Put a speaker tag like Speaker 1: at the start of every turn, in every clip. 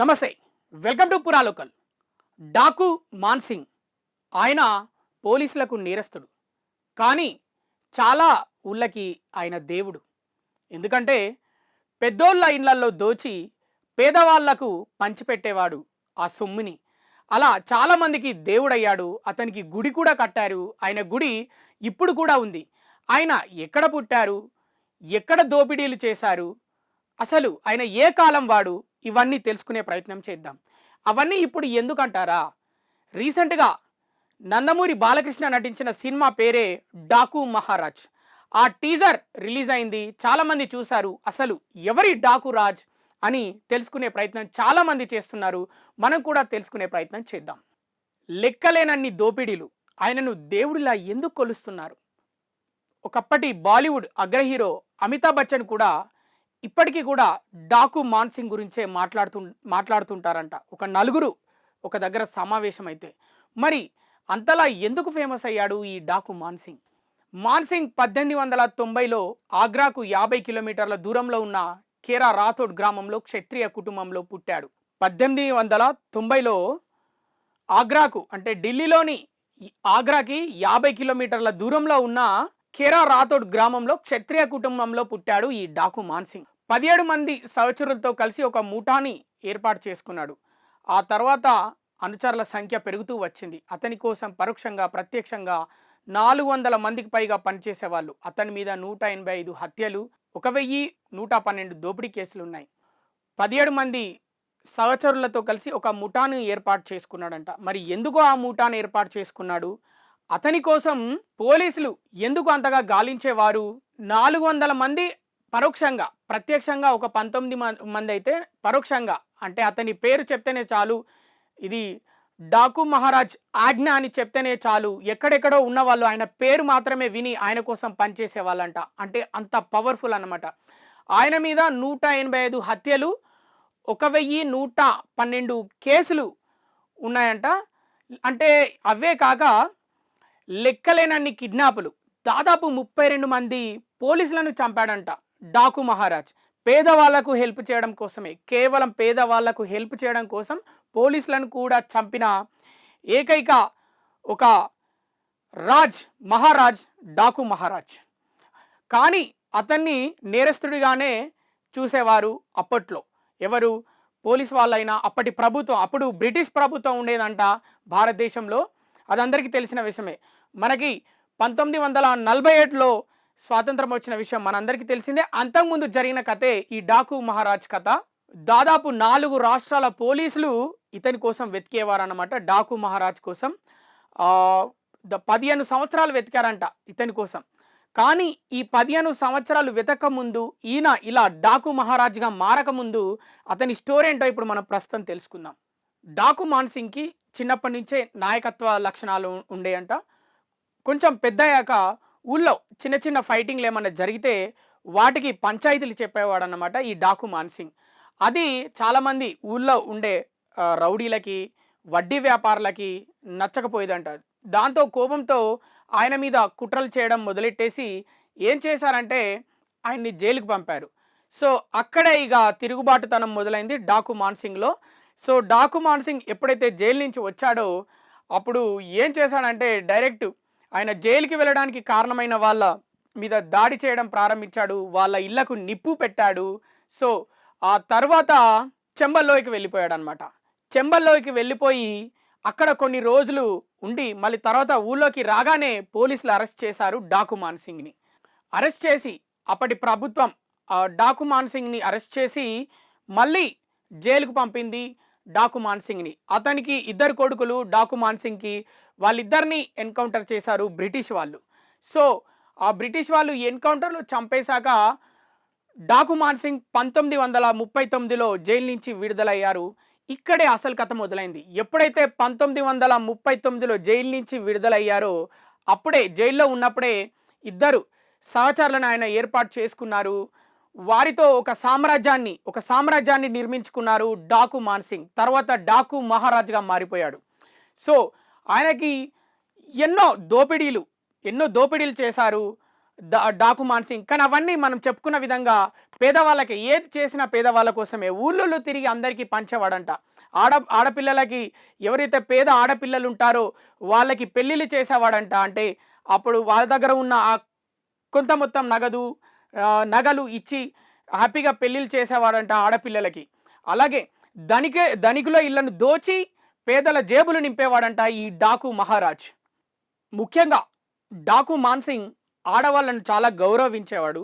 Speaker 1: నమస్తే, welcome to పురాలోకల్. Daaku Man Singh ఆయన పోలీసులకు నేరస్తుడు, కానీ చాలా ఊళ్ళకి ఆయన దేవుడు. ఎందుకంటే పెద్దోళ్ళ ఇళ్లలో దోచి పేదవాళ్లకు పంచిపెట్టేవాడు ఆ సొమ్ముని. అలా చాలామందికి దేవుడయ్యాడు. అతనికి గుడి కూడా కట్టారు. ఆయన గుడి ఇప్పుడు కూడా ఉంది. ఆయన ఎక్కడ పుట్టారు, ఎక్కడ దోపిడీలు చేశారు, అసలు ఆయన ఏ కాలం వాడు, ఇవన్నీ తెలుసుకునే ప్రయత్నం చేద్దాం. అవన్నీ ఇప్పుడు ఎందుకంటారా, రీసెంట్గా నందమూరి బాలకృష్ణ నటించిన సినిమా పేరే డాకు మహారాజ్. ఆ టీజర్ రిలీజ్ అయింది, చాలామంది చూశారు. అసలు ఎవరి డాకు రాజ్ అని తెలుసుకునే ప్రయత్నం చాలామంది చేస్తున్నారు. మనం కూడా తెలుసుకునే ప్రయత్నం చేద్దాం. లెక్కలేనన్ని దోపిడీలు, ఆయనను దేవుడిలా ఎందుకు కొలుస్తున్నారు? ఒకప్పటి బాలీవుడ్ అగ్రహీరో అమితాబ్ బచ్చన్ కూడా ఇప్పటికీ కూడా డాకు మాన్సింగ్ గురించే మాట్లాడుతుంటారంట. ఒక నలుగురు ఒక దగ్గర సమావేశం అయితే మరి అంతలా ఎందుకు ఫేమస్ అయ్యాడు ఈ డాకు మాన్సింగ్? మాన్సింగ్ 1890లో ఆగ్రాకు 50 కిలోమీటర్ల దూరంలో ఉన్న కేరా రాథోడ్ గ్రామంలో క్షత్రియ కుటుంబంలో పుట్టాడు. 1890లో ఆగ్రాకు అంటే ఢిల్లీలోని ఆగ్రాకి 50 కిలోమీటర్ల దూరంలో ఉన్న కేరా రాథోడ్ గ్రామంలో క్షత్రియ కుటుంబంలో పుట్టాడు ఈ డాకు మాన్సింగ్. 17 మంది సహచరులతో కలిసి ఒక ముఠాని ఏర్పాటు చేసుకున్నాడు. ఆ తర్వాత అనుచరుల సంఖ్య పెరుగుతూ వచ్చింది. అతని కోసం పరోక్షంగా ప్రత్యక్షంగా 400 మందికి పైగా పనిచేసేవాళ్ళు. అతని మీద 185 హత్యలు, 1112 దోపిడీ కేసులు ఉన్నాయి. 17 మంది సహచరులతో కలిసి ఒక ముఠాను ఏర్పాటు చేసుకున్నాడంట. మరి ఎందుకు ఆ ముఠాను ఏర్పాటు చేసుకున్నాడు? అతని కోసం పోలీసులు ఎందుకు అంతగా గాలించేవారు? 400 మంది పరోక్షంగా, ప్రత్యక్షంగా ఒక 19 మంది అయితే పరోక్షంగా, అంటే అతని పేరు చెప్తేనే చాలు, ఇది డాకు మహారాజ్ ఆజ్ఞ అని చెప్తేనే చాలు, ఎక్కడెక్కడో ఉన్న వాళ్ళు ఆయన పేరు మాత్రమే విని ఆయన కోసం పనిచేసే వాళ్ళంట. అంటే అంత పవర్ఫుల్ అన్నమాట. ఆయన మీద 185 హత్యలు, 1112 కేసులు ఉన్నాయంట. అంటే అవే కాక లెక్కలేనన్ని కిడ్నాపులు, దాదాపు 32 మంది పోలీసులను చంపాడంట డాకు మహారాజ్. పేదవాళ్లకు హెల్ప్ చేయడం కోసమే, కేవలం పేదవాళ్లకు హెల్ప్ చేయడం కోసం పోలీసులను కూడా చంపిన ఏకైక ఒక మహారాజ్ డాకు మహారాజ్. కానీ అతన్ని నేరస్తుడిగానే చూసేవారు అప్పట్లో. ఎవరు? పోలీస్ వాళ్ళైనా, అప్పటి ప్రభుత్వం, అప్పుడు బ్రిటిష్ ప్రభుత్వం ఉండేదంట భారతదేశంలో. అదందరికీ తెలిసిన విషయమే. మనకి 1947లో స్వాతంత్రం వచ్చిన విషయం మనందరికీ తెలిసిందే. అంతకుముందు జరిగిన కథే ఈ డాకు మహారాజ్ కథ. దాదాపు 4 రాష్ట్రాల పోలీసులు ఇతని కోసం వెతికేవారన్నమాట. డాకు మహారాజ్ కోసం 15 సంవత్సరాలు వెతికారంట ఇతని కోసం. కానీ ఈ 15 సంవత్సరాలు వెతకముందు, ఈయన ఇలా డాకు మహారాజ్గా మారకముందు అతని స్టోరీ ఏంటో ఇప్పుడు మనం ప్రస్తుతం తెలుసుకుందాం. డాకు మాన్సింగ్కి చిన్నప్పటి నుంచే నాయకత్వ లక్షణాలు ఉండేయంట. కొంచెం పెద్దయ్యాక ఊళ్ళో చిన్న చిన్న ఫైటింగ్లు ఏమన్నా జరిగితే వాటికి పంచాయతీలు చెప్పేవాడు అన్నమాట ఈ డాకు మాన్సింగ్. అది చాలామంది ఊళ్ళో ఉండే రౌడీలకి, వడ్డీ వ్యాపారులకి నచ్చకపోయేదంట. దాంతో కోపంతో ఆయన మీద కుట్రలు చేయడం మొదలెట్టేసి ఏం చేశారంటే ఆయన్ని జైలుకు పంపారు. సో అక్కడే ఇక తిరుగుబాటుతనం మొదలైంది డాకు మాన్సింగ్లో. సో డాకు మాన్సింగ్ ఎప్పుడైతే జైలు నుంచి వచ్చాడో అప్పుడు ఏం చేశాడంటే డైరెక్ట్ ఆయన జైలుకి వెళ్ళడానికి కారణమైన వాళ్ళ మీద దాడి చేయడం ప్రారంభించాడు. వాళ్ళ ఇళ్లకు నిప్పు పెట్టాడు. సో ఆ తర్వాత చెంబల్లోకి వెళ్ళిపోయాడు అనమాట. చెంబల్లోకి వెళ్ళిపోయి అక్కడ కొన్ని రోజులు ఉండి మళ్ళీ తర్వాత ఊళ్ళోకి రాగానే పోలీసులు అరెస్ట్ చేశారు డాకు మాన్సింగ్ని. అరెస్ట్ చేసి అప్పటి ప్రభుత్వం డాకు మాన్సింగ్ని అరెస్ట్ చేసి మళ్ళీ జైలుకు పంపింది డాకు మాన్సింగ్ని. అతనికి 2 కొడుకులు డాకు మాన్సింగ్కి. వాళ్ళిద్దరిని ఎన్కౌంటర్ చేశారు బ్రిటిష్ వాళ్ళు. సో ఆ బ్రిటిష్ వాళ్ళు ఎన్కౌంటర్లో చంపేశాక డాకు మాన్సింగ్ 1939లో జైలు నుంచి విడుదలయ్యారు. ఇక్కడే అసలు కథ మొదలైంది. ఎప్పుడైతే 1939లో జైలు నుంచి విడుదలయ్యారో అప్పుడే జైల్లో ఉన్నప్పుడే 2 సహచరులను ఆయన ఏర్పాటు చేసుకున్నారు. వారితో ఒక సామ్రాజ్యాన్ని నిర్మించుకున్నారు డాకు మాన్సింగ్. తర్వాత డాకు మహారాజ్గా మారిపోయాడు. సో ఆయనకి ఎన్నో దోపిడీలు చేశారు. డాకు మాన్సింగ్. కానీ అవన్నీ మనం చెప్పుకున్న విధంగా పేదవాళ్ళకి ఏది చేసినా పేదవాళ్ళ కోసమే. ఊళ్ళలో తిరిగి అందరికీ పంచేవాడంట. ఆడపిల్లలకి ఎవరైతే పేద ఆడపిల్లలు ఉంటారో వాళ్ళకి పెళ్ళిళ్ళు చేసేవాడంట. అంటే అప్పుడు వాళ్ళ దగ్గర ఉన్న ఆ కొంత మొత్తం నగలు ఇచ్చి హ్యాపీగా పెళ్ళిళ్ళు చేసేవాడంట ఆడపిల్లలకి. అలాగే ధనికుల ఇళ్లను దోచి పేదల జేబులు నింపేవాడంట ఈ డాకు మహారాజ్. ముఖ్యంగా డాకు మాన్సింగ్ ఆడవాళ్ళను చాలా గౌరవించేవాడు.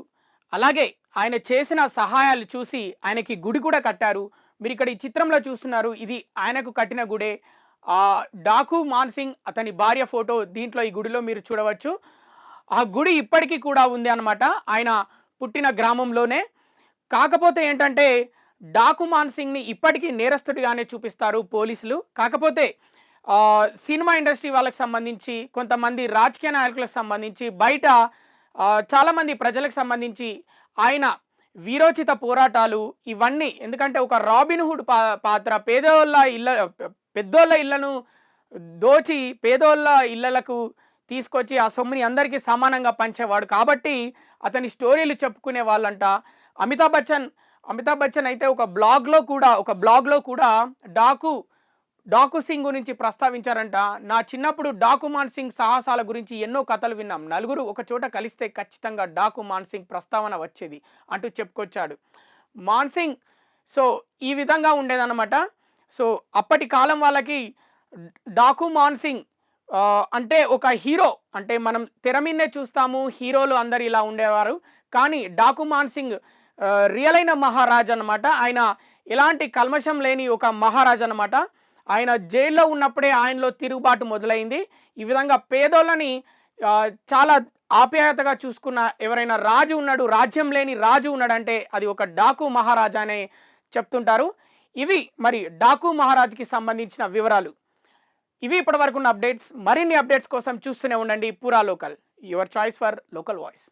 Speaker 1: అలాగే ఆయన చేసిన సహాయాలు చూసి ఆయనకి గుడి కూడా కట్టారు. మీరు ఇక్కడ ఈ చిత్రంలో చూస్తున్నారు, ఇది ఆయనకు కట్టిన గుడే. డాకు మాన్సింగ్ అతని భార్య ఫోటో దీంట్లో ఈ గుడిలో మీరు చూడవచ్చు. ఆ గుడి ఇప్పటికీ కూడా ఉంది అన్నమాట ఆయన పుట్టిన గ్రామంలోనే. కాకపోతే ఏంటంటే డాకు మాన్సింగ్ని ఇప్పటికీ నేరస్తుడిగానే చూపిస్తారు పోలీసులు. కాకపోతే సినిమా ఇండస్ట్రీ వాళ్ళకి సంబంధించి, కొంతమంది రాజకీయ నాయకులకు సంబంధించి, బయట చాలామంది ప్రజలకు సంబంధించి ఆయన వీరోచిత పోరాటాలు ఇవన్నీ, ఎందుకంటే ఒక రాబిన్హుడ్ పాత్ర, పెద్దోళ్ళ ఇళ్లను దోచి పేదోళ్ళ ఇళ్లకు తీసుకొచ్చి ఆ సొమ్ముని అందరికీ సమానంగా పంచేవాడు. కాబట్టి అతని స్టోరీలు చెప్పుకునే వాళ్ళంట. అమితాబ్ బచ్చన్ అయితే ఒక బ్లాగ్లో కూడా డాకు సింగ్ గురించి ప్రస్తావించారంట. నా చిన్నప్పుడు డాకు మాన్సింగ్ సాహసాల గురించి ఎన్నో కథలు విన్నాం. నలుగురు ఒక చోట కలిస్తే ఖచ్చితంగా డాకు మాన్సింగ్ ప్రస్తావన వచ్చేది అంటూ చెప్పుకొచ్చాడు మాన్సింగ్. సో ఈ విధంగా ఉండేదన్నమాట. సో అప్పటి కాలం వాళ్ళకి డాకు మాన్సింగ్ అంటే ఒక హీరో. అంటే మనం తెర మీదనే చూస్తాము హీరోలు అందరు ఇలా ఉండేవారు, కానీ డాకు మాన్సింగ్ రియల్ అయిన మహారాజ్ అన్నమాట. ఆయన ఎలాంటి కల్మషం లేని ఒక మహారాజ్ అన్నమాట. ఆయన జైల్లో ఉన్నప్పుడే ఆయనలో తిరుగుబాటు మొదలైంది. ఈ విధంగా పేదోళ్ళని చాలా ఆప్యాయతగా చూసుకున్న ఎవరైనా రాజు ఉన్నాడు, రాజ్యం లేని రాజు ఉన్నాడంటే అది ఒక డాకు మహారాజా అనే చెప్తుంటారు. ఇవి మరి డాకు మహారాజ్కి సంబంధించిన వివరాలు. ఇవి ఇప్పటివరకు ఉన్న అప్డేట్స్. మరిన్ని అప్డేట్స్ కోసం చూస్తూనే ఉండండి పూరా local, your choice for local voice.